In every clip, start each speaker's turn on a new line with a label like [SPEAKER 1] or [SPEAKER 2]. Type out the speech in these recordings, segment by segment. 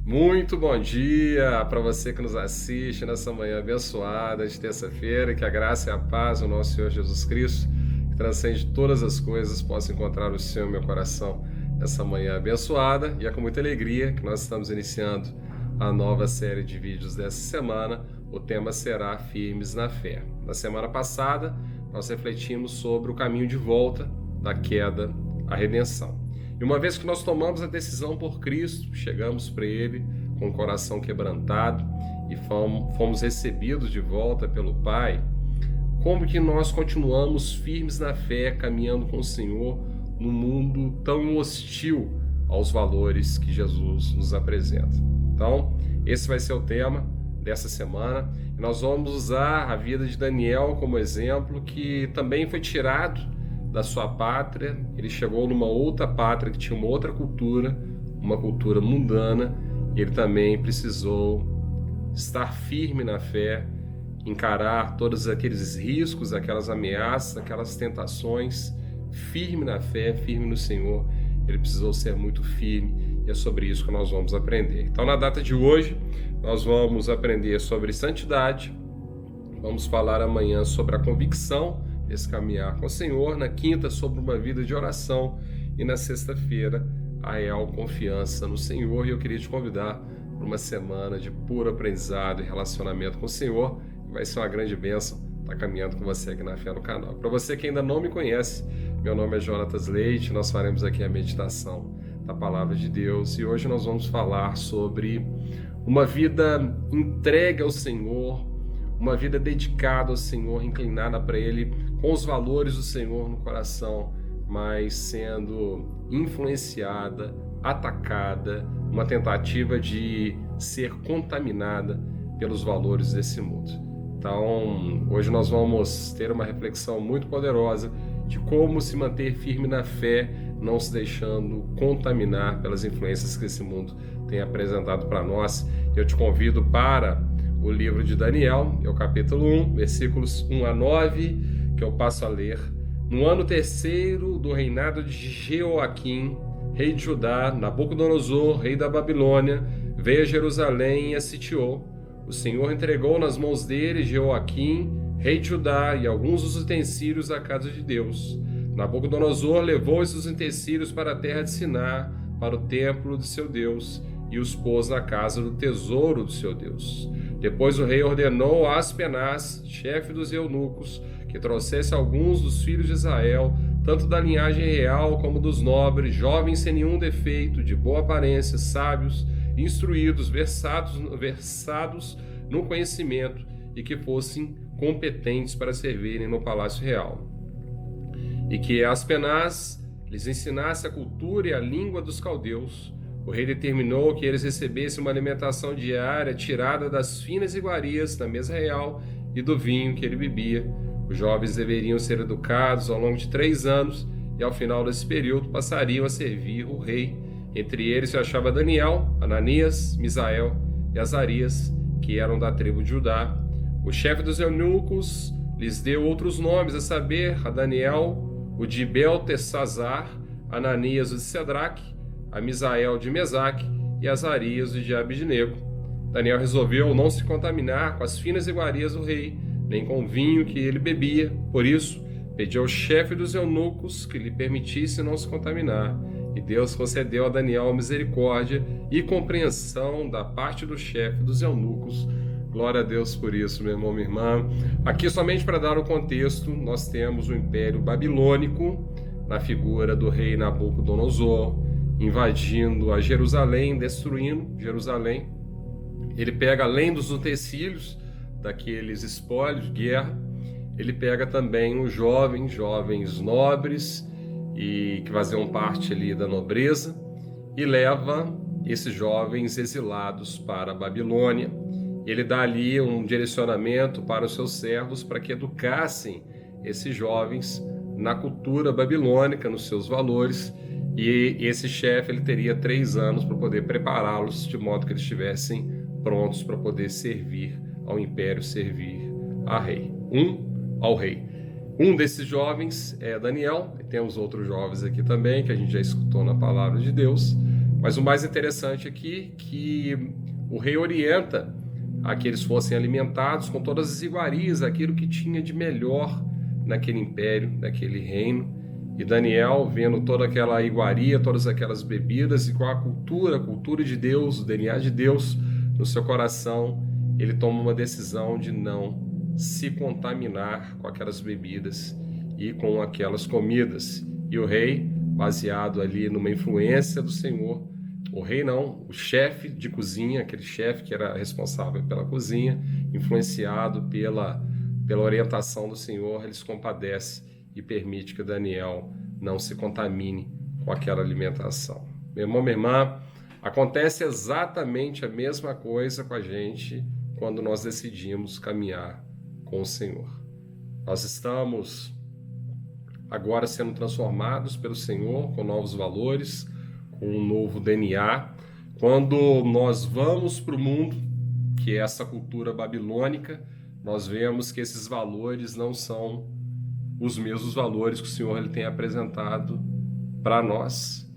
[SPEAKER 1] Muito bom dia para você que nos assiste nessa manhã abençoada de terça-feira, que a graça e a paz do nosso Senhor Jesus Cristo, que transcende todas as coisas, possa encontrar o seu e meu coração nessa manhã abençoada. E é com muita alegria que nós estamos iniciando a nova série de vídeos dessa semana. O tema será Firmes na Fé. Na semana passada, nós refletimos sobre o caminho de volta da queda à redenção. E uma vez que nós tomamos a decisão por Cristo, chegamos para Ele com o coração quebrantado e fomos recebidos de volta pelo Pai, como que nós continuamos firmes na fé, caminhando com o Senhor num mundo tão hostil aos valores que Jesus nos apresenta? Então, esse vai ser o tema dessa semana. E nós vamos usar a vida de Daniel como exemplo, que também foi tirado da sua pátria. Ele chegou numa outra pátria que tinha uma outra cultura, uma cultura mundana, e ele também precisou estar firme na fé, encarar todos aqueles riscos, aquelas ameaças, aquelas tentações, firme na fé, firme no Senhor. Ele precisou ser muito firme, e é sobre isso que nós vamos aprender. Então, na data de hoje, nós vamos aprender sobre santidade, vamos falar amanhã sobre a convicção, esse caminhar com o Senhor, na quinta sobre uma vida de oração e na sexta-feira a real confiança no Senhor. E eu queria te convidar para uma semana de puro aprendizado e relacionamento com o Senhor, que vai ser uma grande bênção estar caminhando com você aqui na Fé no Canal. Para você que ainda não me conhece, meu nome é Jonatas Leite, nós faremos aqui a meditação da Palavra de Deus e hoje nós vamos falar sobre uma vida entregue ao Senhor, uma vida dedicada ao Senhor, inclinada para Ele, com os valores do Senhor no coração, mas sendo influenciada, atacada, uma tentativa de ser contaminada pelos valores desse mundo. Então, hoje nós vamos ter uma reflexão muito poderosa de como se manter firme na fé, não se deixando contaminar pelas influências que esse mundo tem apresentado para nós. Eu te convido para o livro de Daniel, é o capítulo 1, versículos 1 a 9, que eu passo a ler. No ano terceiro do reinado de Jeoaquim, rei de Judá, Nabucodonosor, rei da Babilônia, veio a Jerusalém e a sitiou. O Senhor entregou nas mãos dele Jeoaquim, rei de Judá, e alguns dos utensílios da casa de Deus. Nabucodonosor levou esses utensílios para a terra de Siná, para o templo de seu Deus, e os pôs na casa do tesouro do seu Deus. Depois o rei ordenou a Aspenaz, chefe dos eunucos, que trouxesse alguns dos filhos de Israel, tanto da linhagem real como dos nobres, jovens sem nenhum defeito, de boa aparência, sábios, instruídos, versados no conhecimento e que fossem competentes para servirem no palácio real. E que Aspenaz lhes ensinasse a cultura e a língua dos caldeus. O rei determinou que eles recebessem uma alimentação diária tirada das finas iguarias da mesa real e do vinho que ele bebia. Os jovens deveriam ser educados ao longo de 3 anos e ao final desse período passariam a servir o rei. Entre eles se achava Daniel, Ananias, Misael e Azarias, que eram da tribo de Judá. O chefe dos eunucos lhes deu outros nomes, a saber, a Daniel, o de Beltesazar, Ananias, o de Cedraque, a Misael de Mesaque e Azarias de Abidnego. Daniel resolveu não se contaminar com as finas iguarias do rei, nem com o vinho que ele bebia. Por isso, pediu ao chefe dos eunucos que lhe permitisse não se contaminar. E Deus concedeu a Daniel misericórdia e compreensão da parte do chefe dos eunucos. Glória a Deus por isso, meu irmão, minha irmã. Aqui, somente para dar o contexto, nós temos o Império Babilônico, na figura do rei Nabucodonosor, invadindo a Jerusalém, destruindo Jerusalém. Ele pega, além dos utensílios, daqueles espólios de guerra, ele pega também os jovens nobres, e que faziam parte ali da nobreza, e leva esses jovens exilados para a Babilônia. Ele dá ali um direcionamento para os seus servos para que educassem esses jovens na cultura babilônica, nos seus valores, e esse chefe ele teria 3 anos para poder prepará-los de modo que eles estivessem prontos para poder servir ao império, servir ao rei. Um desses jovens é Daniel, e temos outros jovens aqui também, que a gente já escutou na palavra de Deus, Mas o mais interessante aqui é que o rei orienta a que eles fossem alimentados com todas as iguarias, aquilo que tinha de melhor naquele império, naquele reino. E Daniel, vendo toda aquela iguaria, todas aquelas bebidas, e com a cultura de Deus, o DNA de Deus no seu coração, ele toma uma decisão de não se contaminar com aquelas bebidas e com aquelas comidas. E o rei, baseado ali numa influência do Senhor, o rei não, o chefe de cozinha, aquele chefe que era responsável pela cozinha, influenciado pela orientação do Senhor, ele se compadece e permite que Daniel não se contamine com aquela alimentação. Meu irmão, minha irmã, acontece exatamente a mesma coisa com a gente quando nós decidimos caminhar com o Senhor. Nós estamos agora sendo transformados pelo Senhor com novos valores, com um novo DNA. Quando nós vamos para o mundo, que é essa cultura babilônica, nós vemos que esses valores não são os mesmos valores que o Senhor ele tem apresentado para nós.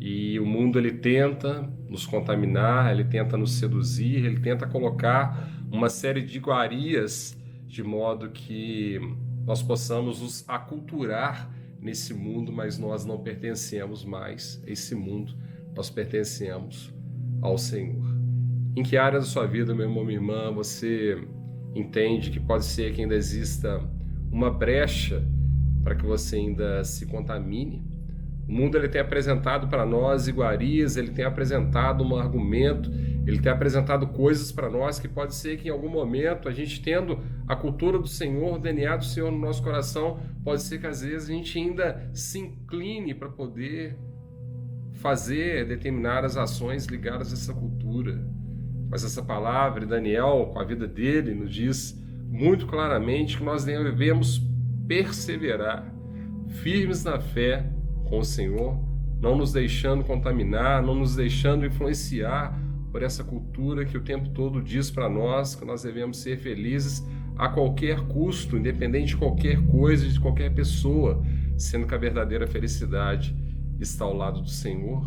[SPEAKER 1] E o mundo ele tenta nos contaminar, ele tenta nos seduzir, ele tenta colocar uma série de iguarias de modo que nós possamos nos aculturar nesse mundo, mas nós não pertencemos mais a esse mundo, nós pertencemos ao Senhor. Em que área da sua vida, meu irmão, minha irmã, você entende que pode ser que ainda exista uma brecha para que você ainda se contamine? O mundo ele tem apresentado para nós iguarias, ele tem apresentado um argumento, ele tem apresentado coisas para nós que pode ser que em algum momento, a gente tendo a cultura do Senhor, o DNA do Senhor no nosso coração, pode ser que às vezes a gente ainda se incline para poder fazer determinadas ações ligadas a essa cultura. Mas essa palavra, Daniel, com a vida dele, nos diz muito claramente que nós devemos perseverar, firmes na fé com o Senhor, não nos deixando contaminar, não nos deixando influenciar por essa cultura que o tempo todo diz para nós que nós devemos ser felizes a qualquer custo, independente de qualquer coisa, de qualquer pessoa, sendo que a verdadeira felicidade está ao lado do Senhor.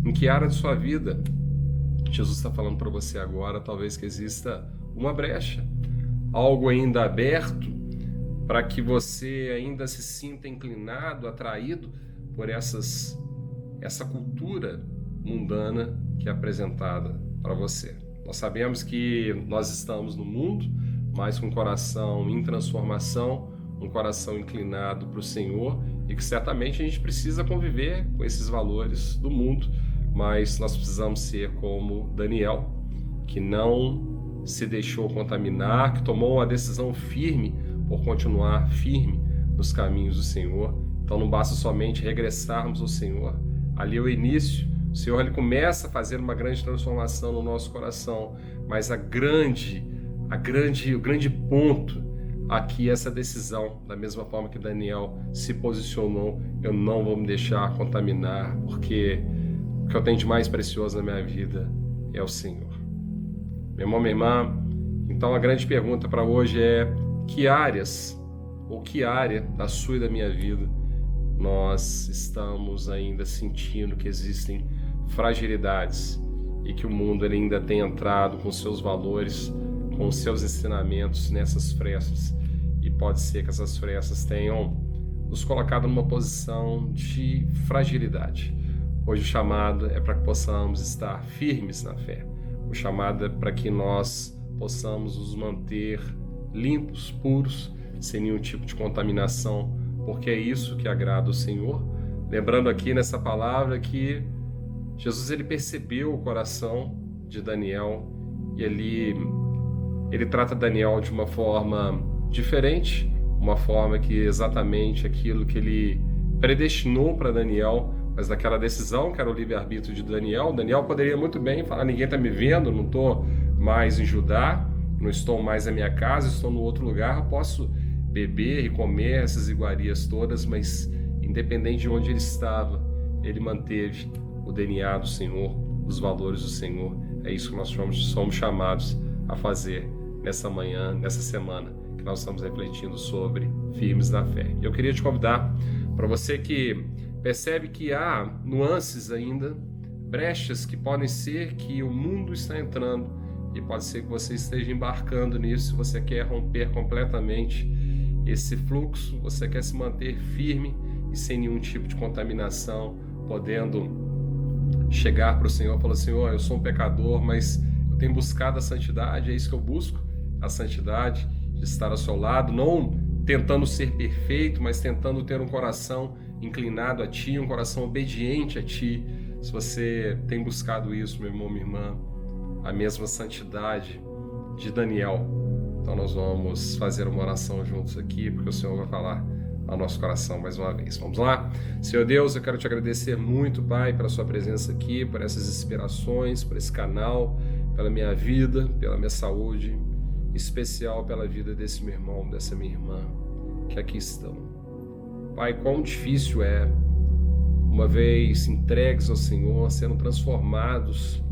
[SPEAKER 1] Em que área de sua vida Jesus está falando para você agora? Talvez que exista uma brecha, algo ainda aberto, para que você ainda se sinta inclinado, atraído por essa cultura mundana que é apresentada para você. Nós sabemos que nós estamos no mundo, mas com um coração em transformação, um coração inclinado para o Senhor, e que certamente a gente precisa conviver com esses valores do mundo, mas nós precisamos ser como Daniel, que não se deixou contaminar, que tomou uma decisão firme por continuar firme nos caminhos do Senhor. Então não basta somente regressarmos ao Senhor. Ali é o início. O Senhor ele começa a fazer uma grande transformação no nosso coração, mas o grande ponto aqui é essa decisão, da mesma forma que Daniel se posicionou: eu não vou me deixar contaminar, porque o que eu tenho de mais precioso na minha vida é o Senhor. Meu irmão, minha irmã, então a grande pergunta para hoje é: que áreas, ou que área da sua e da minha vida nós estamos ainda sentindo que existem fragilidades e que o mundo ele ainda tem entrado com seus valores, com seus ensinamentos nessas frestas, e pode ser que essas frestas tenham nos colocado numa posição de fragilidade. Hoje o chamado é para que possamos estar firmes na fé. O chamado é para que nós possamos nos manter limpos, puros, sem nenhum tipo de contaminação, porque é isso que agrada o Senhor. Lembrando aqui nessa palavra que Jesus ele percebeu o coração de Daniel, e ele trata Daniel de uma forma diferente, uma forma que exatamente aquilo que ele predestinou para Daniel, mas daquela decisão que era o livre-arbítrio de Daniel. Daniel poderia muito bem falar: ninguém está me vendo, não estou mais em Judá, não estou mais na minha casa, estou no outro lugar, eu posso beber e comer essas iguarias todas, mas independente de onde ele estava, ele manteve o DNA do Senhor, os valores do Senhor. É isso que nós somos chamados a fazer nessa manhã, nessa semana, que nós estamos refletindo sobre firmes na fé. Eu queria te convidar, para você que percebe que há nuances ainda brechas que podem ser que o mundo está entrando e pode ser que você esteja embarcando nisso. Você quer romper completamente esse fluxo, você quer se manter firme e sem nenhum tipo de contaminação, podendo chegar para o Senhor e falar: Senhor, eu sou um pecador, mas eu tenho buscado a santidade, é isso que eu busco, a santidade, de estar ao seu lado, não tentando ser perfeito, mas tentando ter um coração inclinado a Ti, um coração obediente a Ti. Se você tem buscado isso, meu irmão, minha irmã, a mesma santidade de Daniel, então nós vamos fazer uma oração juntos aqui, porque o Senhor vai falar ao nosso coração mais uma vez. Vamos lá? Senhor Deus, eu quero Te agradecer muito, Pai, pela Sua presença aqui, por essas inspirações, por esse canal, pela minha vida, pela minha saúde, em especial pela vida desse meu irmão, dessa minha irmã, que aqui estão. Pai, quão difícil é, uma vez entregues ao Senhor, sendo transformados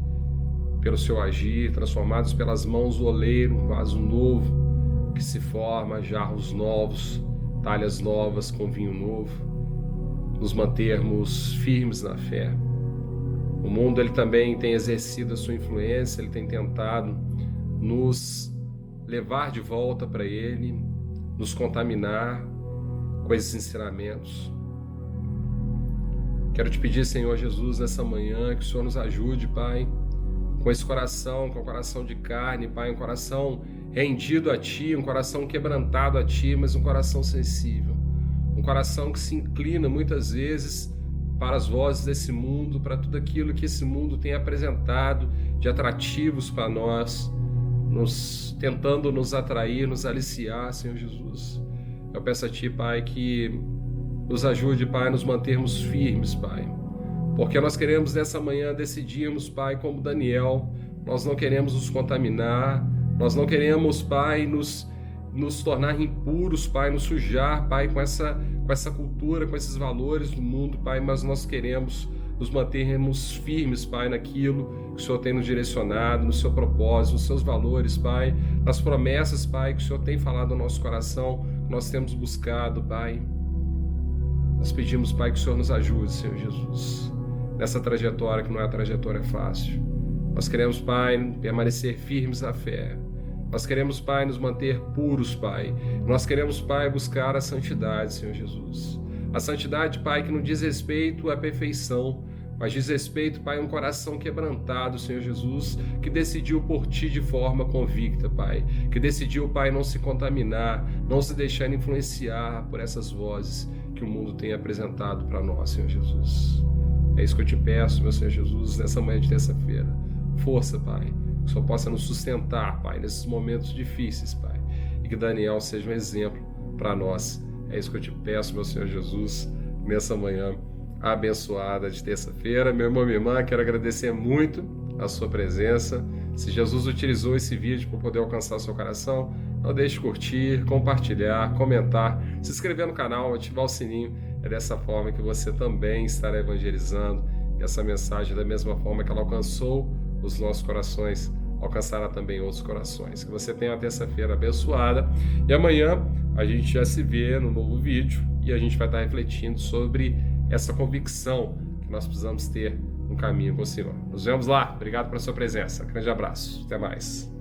[SPEAKER 1] pelo Seu agir, transformados pelas mãos do oleiro, um vaso novo que se forma, jarros novos, talhas novas com vinho novo, nos mantermos firmes na fé. O mundo, ele também tem exercido a sua influência, ele tem tentado nos levar de volta para ele, nos contaminar com esses ensinamentos. Quero Te pedir, Senhor Jesus, nessa manhã, que o Senhor nos ajude, Pai, com esse coração, com o coração de carne, Pai, um coração rendido a Ti, um coração quebrantado a Ti, mas um coração sensível, um coração que se inclina muitas vezes para as vozes desse mundo, para tudo aquilo que esse mundo tem apresentado de atrativos para nós, tentando nos atrair, nos aliciar, Senhor Jesus. Eu peço a Ti, Pai, que nos ajude, Pai, a nos mantermos firmes, Pai, porque nós queremos nessa manhã decidirmos, Pai, como Daniel, nós não queremos nos contaminar, nós não queremos, Pai, nos tornar impuros, Pai, nos sujar, Pai, com essa cultura, com esses valores do mundo, Pai, mas nós queremos nos mantermos firmes, Pai, naquilo que o Senhor tem nos direcionado, no Seu propósito, nos Seus valores, Pai, nas promessas, Pai, que o Senhor tem falado ao nosso coração, que nós temos buscado, Pai. Nós pedimos, Pai, que o Senhor nos ajude, Senhor Jesus, nessa trajetória que não é a trajetória fácil. Nós queremos, Pai, permanecer firmes na fé. Nós queremos, Pai, nos manter puros, Pai. Nós queremos, Pai, buscar a santidade, Senhor Jesus. A santidade, Pai, que não diz respeito à perfeição, mas diz respeito, Pai, a um coração quebrantado, Senhor Jesus, que decidiu por Ti de forma convicta, Pai. Que decidiu, Pai, não se contaminar, não se deixar influenciar por essas vozes que o mundo tem apresentado para nós, Senhor Jesus. É isso que eu Te peço, meu Senhor Jesus, nessa manhã de terça-feira. Força, Pai, que o Senhor possa nos sustentar, Pai, nesses momentos difíceis, Pai, e que Daniel seja um exemplo para nós. É isso que eu Te peço, meu Senhor Jesus, nessa manhã abençoada de terça-feira. Meu irmão, minha irmã, quero agradecer muito a sua presença. Se Jesus utilizou esse vídeo para poder alcançar o seu coração, não deixe de curtir, compartilhar, comentar, se inscrever no canal, ativar o sininho. É dessa forma que você também estará evangelizando, e essa mensagem, da mesma forma que ela alcançou os nossos corações, alcançará também outros corações. Que você tenha uma terça-feira abençoada, e amanhã a gente já se vê no novo vídeo e a gente vai estar refletindo sobre essa convicção que nós precisamos ter no caminho com o Senhor. Nos vemos lá. Obrigado pela sua presença. Grande abraço. Até mais.